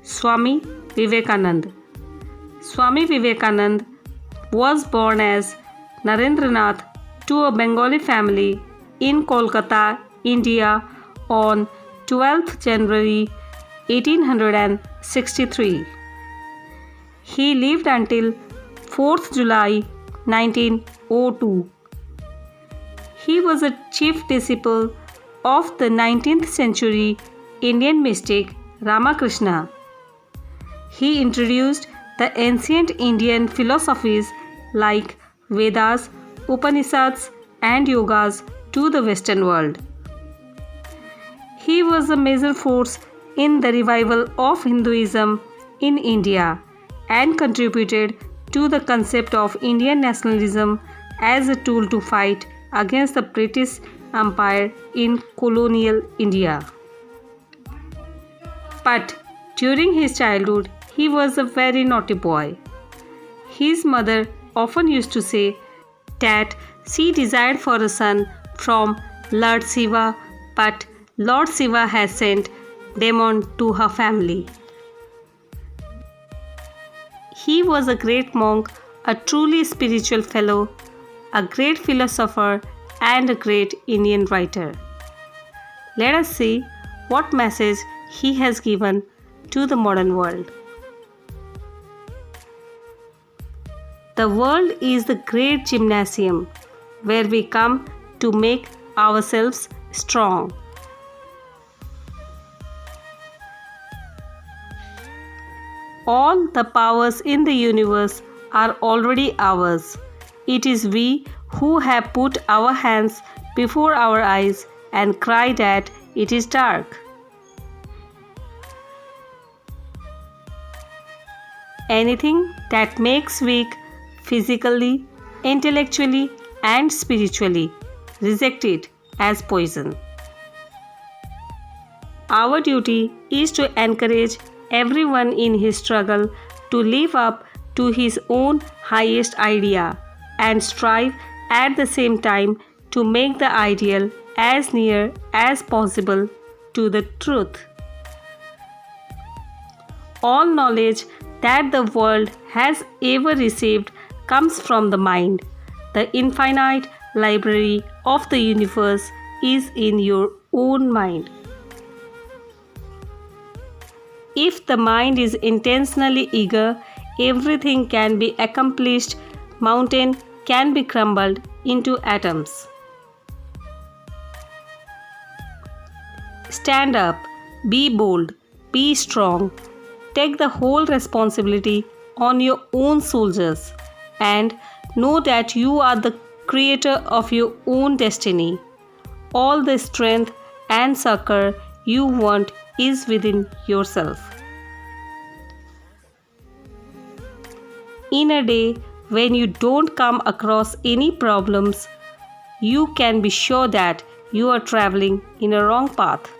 Swami Vivekanand. Swami Vivekanand was born as Narendranath to a Bengali family in Kolkata, India on 12th January 1863. He lived until 4th July 1902. He was a chief disciple of the 19th century Indian mystic Ramakrishna. He introduced the ancient Indian philosophies like Vedas, Upanishads, and Yogas to the Western world. He was a major force in the revival of Hinduism in India and contributed to the concept of Indian nationalism as a tool to fight against the British Empire in colonial India. But during his childhood, he was a very naughty boy. His mother often used to say that she desired for a son from Lord Shiva, but Lord Shiva has sent demon to her family. He was a great monk, a truly spiritual fellow, a great philosopher, and a great Indian writer. Let us see what message he has given to the modern world. The world is the great gymnasium where we come to make ourselves strong. All the powers in the universe are already ours. It is we who have put our hands before our eyes and cry that it is dark. Anything that makes weak physically, intellectually, and spiritually, reject it as poison. Our duty is to encourage everyone in his struggle to live up to his own highest idea and strive at the same time to make the ideal as near as possible to the truth. All knowledge that the world has ever received comes from the mind. The infinite library of the universe is in your own mind. If the mind is intentionally eager, everything can be accomplished. Mountain can be crumbled into atoms. Stand up, be bold, be strong. Take the whole responsibility on your own shoulders and know that you are the creator of your own destiny. All the strength and succor you want is within yourself. In a day when you don't come across any problems, you can be sure that you are traveling in a wrong path.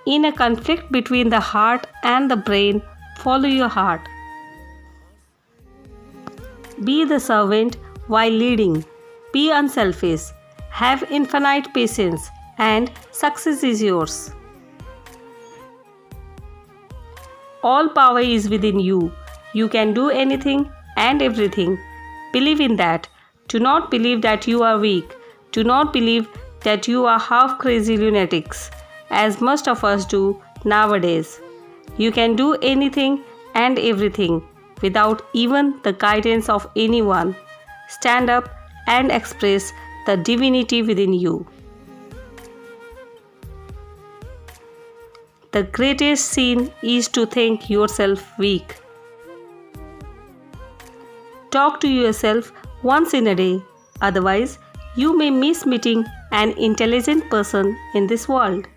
In a conflict between the heart and the brain, follow your heart. Be the servant while leading. Be unselfish. Have infinite patience, and success is yours. All power is within you. You can do anything and everything. Believe in that. Do not believe that you are weak. Do not believe that you are half crazy lunatics, as most of us do nowadays. You can do anything and everything without even the guidance of anyone. Stand up and express the divinity within you. The greatest sin is to think yourself weak. Talk to yourself once in a day, otherwise you may miss meeting an intelligent person in this world.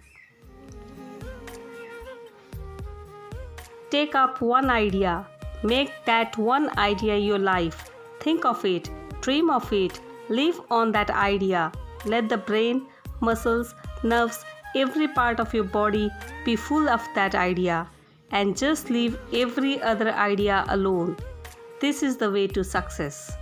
Take up one idea. Make that one idea your life. Think of it, dream of it, live on that idea. Let the brain, muscles, nerves, every part of your body be full of that idea, and just leave every other idea alone. This is the way to success.